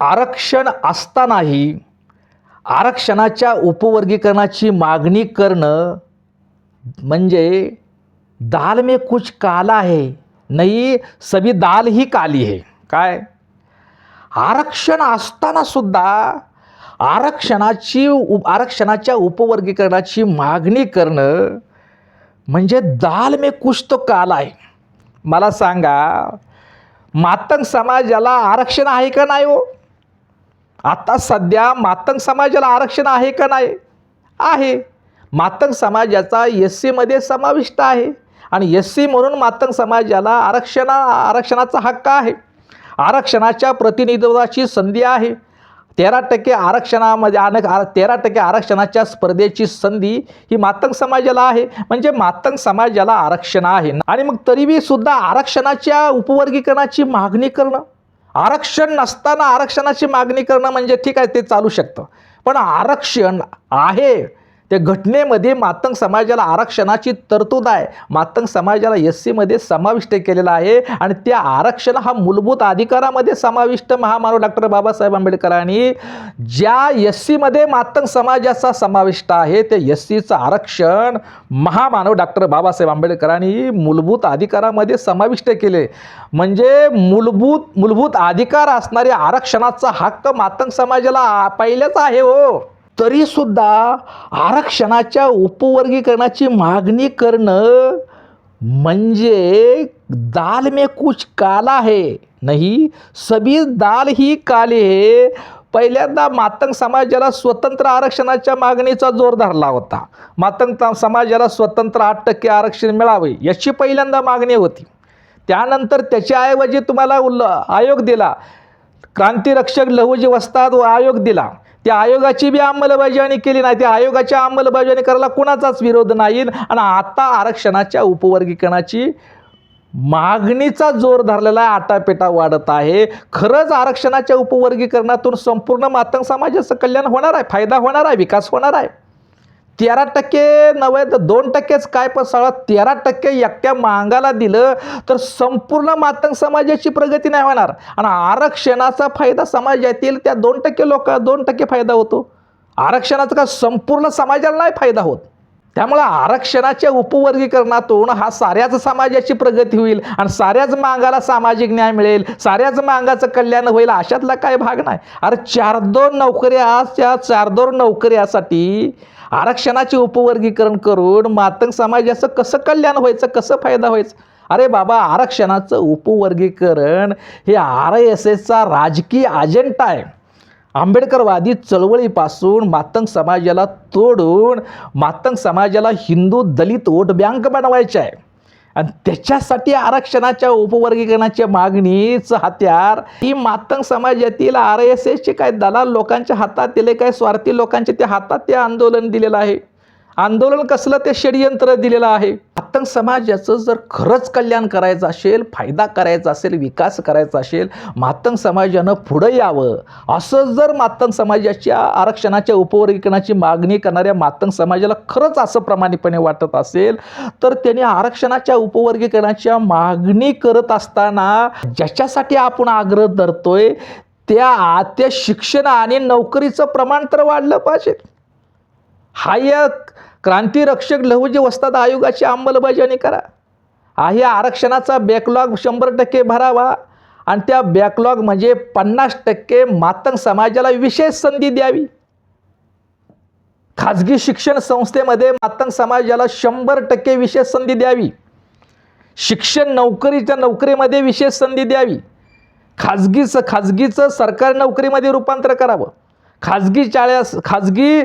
आरक्षण असतानाही आरक्षणाच्या उपवर्गीकरणाची मागणी करणं म्हणजे दाल में कुछ काला है, नहीं सभी दाल ही काली है. काय आरक्षण असताना सुद्धा आरक्षणाच्या उपवर्गीकरणाची मागणी करणं म्हणजे दाल में कुछ तो काला आहे. मला सांगा, मातंग समाजाला आरक्षण आहे का नाही हो? आता सध्या मातंग समाजाला आरक्षण आहे का नाही? आहे. मातंग समाजाचा SC मध्ये समाविष्ट आहे आणि SC म्हणून मातंग समाजाला आरक्षणाचा हक्क आहे. आरक्षणाच्या प्रतिनिधित्वाची संधी आहे. 13% आरक्षणामध्ये 13% आरक्षणाच्या स्पर्धेची संधी ही मातंग समाजाला आहे. म्हणजे मातंग समाजाला आरक्षण आहे. आणि मग तरीही सुद्धा आरक्षणाच्या उपवर्गीकरणाची मागणी करणं, आरक्षण नसताना आरक्षणाची मागणी करणं म्हणजे ठीक आहे, ते चालू शकतं. पण आरक्षण आहे, त्या घटनेमध्ये मातंग समाजाला आरक्षणाची तरतूद आहे. मातंग समाजाला SC मध्ये समाविष्ट केलेला आहे आणि त्या आरक्षण हा मूलभूत अधिकारामध्ये समाविष्ट महामानव डॉक्टर बाबासाहेब आंबेडकरांनी ज्या SC मध्ये मातंग समाजाचा समाविष्ट आहे ते SCचं आरक्षण महामानव डॉक्टर बाबासाहेब आंबेडकरांनी मूलभूत अधिकारामध्ये समाविष्ट केले. म्हणजे मूलभूत अधिकार असणारे आरक्षणाचा हक्क मातंग समाजाला पहिलेच आहे हो. तरी सुद्धा आरक्षणाच्या उपवर्गीकरणाची मागणी करणं म्हणजे दाल में कुछ काला है, नहीं सभी दाल ही काली है. पहिल्यांदा मातंग समाजाला स्वतंत्र आरक्षणाच्या मागणीचा जोर धरला होता. मातंग समाजाला स्वतंत्र 8% आरक्षण मिळावे याची पहिल्यांदा मागणी होती. त्यानंतर त्याच्याऐवजी तुम्हाला आयोग दिला, क्रांतिरक्षक लहुजी वस्ताद आयोग दिला. त्या आयोगाची बी अंमलबजावणी केली नाही. त्या आयोगाच्या अंमलबजावणी करायला कुणाचाच विरोध नाही. आणि आता आरक्षणाच्या उपवर्गीकरणाची मागणीचा जोर धरलेला आहे, आटापेटा वाढत आहे. खरंच आरक्षणाच्या उपवर्गीकरणातून संपूर्ण मातंग समाजाचं कल्याण होणार आहे, फायदा होणार आहे, विकास होणार आहे. 13% नव्हे तर 2%च काय, पण 13% एकट्या मांगाला दिलं तर संपूर्ण मातंग समाजाची प्रगती नाही होणार. आणि आरक्षणाचा फायदा समाजातील त्या 2% फायदा होतो. आरक्षणाचा का संपूर्ण समाजाला नाही फायदा होत. त्यामुळे आरक्षणाच्या उपवर्गीकरणातून हा साऱ्याच समाजाची प्रगती होईल आणि साऱ्याच मांगाला सामाजिक न्याय मिळेल, साऱ्याच मांगाचं कल्याण होईल अशातला काय भाग नाही. अरे 4-2 नोकऱ्या, त्या 4-2 नोकऱ्यासाठी आरक्षणाचे उपवर्गीकरण करून मातंग समाजाचं कसं कल्याण व्हायचं, कसं फायदा व्हायचं? अरे बाबा, आरक्षणाचं उपवर्गीकरण हे RSSचा राजकीय अजेंडा आहे. आंबेडकरवादी चळवळीपासून मातंग समाजाला तोडून मातंग समाजाला हिंदू दलित वोट बँक बनवायचे आहे आणि त्याच्यासाठी आरक्षणाच्या उपवर्गीकरणाच्या मागणीचं हत्यार ही मातंग समाजातील RSSचे काय दलाल लोकांच्या हातात दिले, काय स्वार्थी लोकांच्या त्या हातात ते आंदोलन दिलेलं आहे. आंदोलन कसलं, ते षडयंत्र दिलेलं आहे. मातंग समाजाचं जर खरंच कल्याण करायचं असेल, फायदा करायचा असेल, विकास करायचा असेल, मातंग समाजानं पुढं यावं. असं जर मातंग समाजाच्या आरक्षणाच्या उपवर्गीकरणाची मागणी करणाऱ्या मातंग समाजाला खरंच असं प्रामाणिकपणे वाटत असेल तर त्यांनी आरक्षणाच्या उपवर्गीकरणाच्या मागणी करत असताना ज्याच्यासाठी आपण आग्रह धरतोय त्या शिक्षण आणि नोकरीचं प्रमाण तर वाढलं पाहिजे. हा एक क्रांतिरक्षक लहुजी वस्ताद आयोगाची अंमलबजावणी करा. आहे आरक्षणाचा बॅकलॉग 100% भरावा आणि त्या बॅकलॉग म्हणजे 50% मातंग समाजाला विशेष संधी द्यावी. खाजगी शिक्षण संस्थेमध्ये मातंग समाजाला 100% विशेष संधी द्यावी. शिक्षण नोकरीमध्ये विशेष संधी द्यावी. खाजगीचं सरकारी नोकरीमध्ये रूपांतर करावं. खाजगी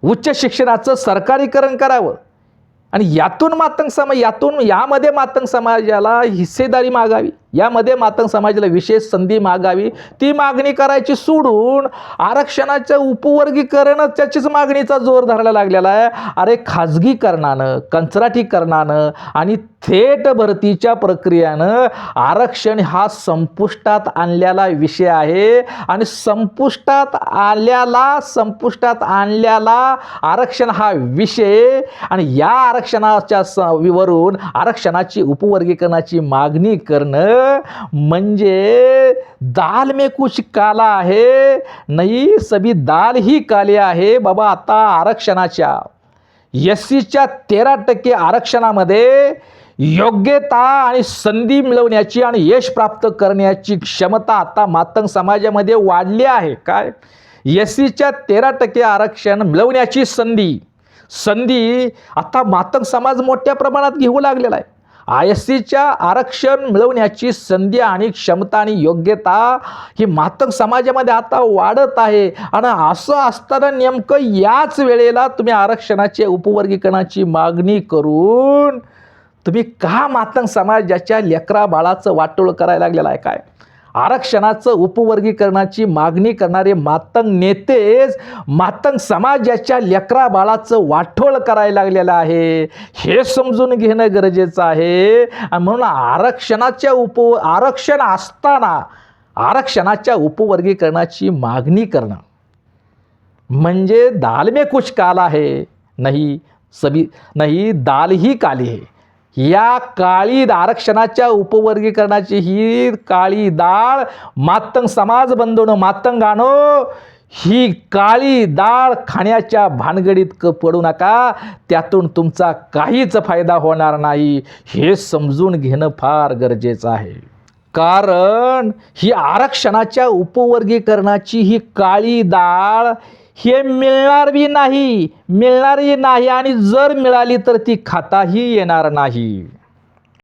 उच्च शिक्षणाचं सरकारीकरण करावं आणि यामध्ये मातंग समाजाला हिस्सेदारी मागावी, यामध्ये मातंग समाजाला विशेष संधी मागावी. ती मागणी करायची सोडून आरक्षणाचं उपवर्गीकरण त्याचीच मागणीचा जोर धरायला लागलेला आहे. अरे खाजगीकरणानं, कंत्राटीकरणानं आणि थेट भरतीच्या प्रक्रियेनं आरक्षण हा संपुष्टात आणलेला विषय आहे आणि संपुष्टात आणलेला आरक्षण हा विषय आणि या आरक्षणाच्या वरून आरक्षणाची उपवर्गीकरणाची मागणी करणं म्हणजे दाल में कुछ काला आहे, नाही सभी दाल ही काली आहे. बाबा आता आरक्षणाच्या एससीच्या 13% आरक्षणामध्ये योग्यता आणि संधी मिळवण्याची आणि यश प्राप्त करण्याची क्षमता आता मातंग समाजामध्ये वाढली आहे. काय एससीच्या 13% आरक्षण मिळवण्याची संधी आता मातंग समाज मोठ्या प्रमाणात घेऊ लागलेला आहे. एससीच्या आरक्षण मिळवण्याची संधी आणि क्षमता आणि योग्यता ही मातंग समाजामध्ये आता वाढत आहे. आणि असं असताना नेमकं याच वेळेला तुम्ही आरक्षणाचे उपवर्गीकरणाची मागणी करून तुम्ही का मातंग समाजाच्या लेकरा बाळाचं वाटोळ करायला लागलेलं आहे? काय आरक्षणाचं उपवर्गीकरणाची मागणी करणारे मातंग नेतेच मातंग समाजाच्या लेकरा बाळाचं वाटोळ करायला लागलेलं आहे, हे समजून घेणं गरजेचं आहे. आणि म्हणून आरक्षण असताना आरक्षणाच्या उपवर्गीकरणाची मागणी करणं म्हणजे दाल में कुछ काला है, नहीं दाल ही काली है. या काळी आरक्षणाच्या उपवर्गीकरणाची ही काळी डाळ मातंग समाज बंधूंनो, मातंगानो, ही काळी डाळ खाण्याच्या भानगडीत पडू नका. त्यातून तुमचा काहीच फायदा होणार नाही, हे समजून घेणं फार गरजेचं आहे. कारण ही आरक्षणाच्या उपवर्गीकरणाची ही काळी डाळ हे मिळणारही नाही आणि जर मिळाली तर ती खाताही येणार नाही.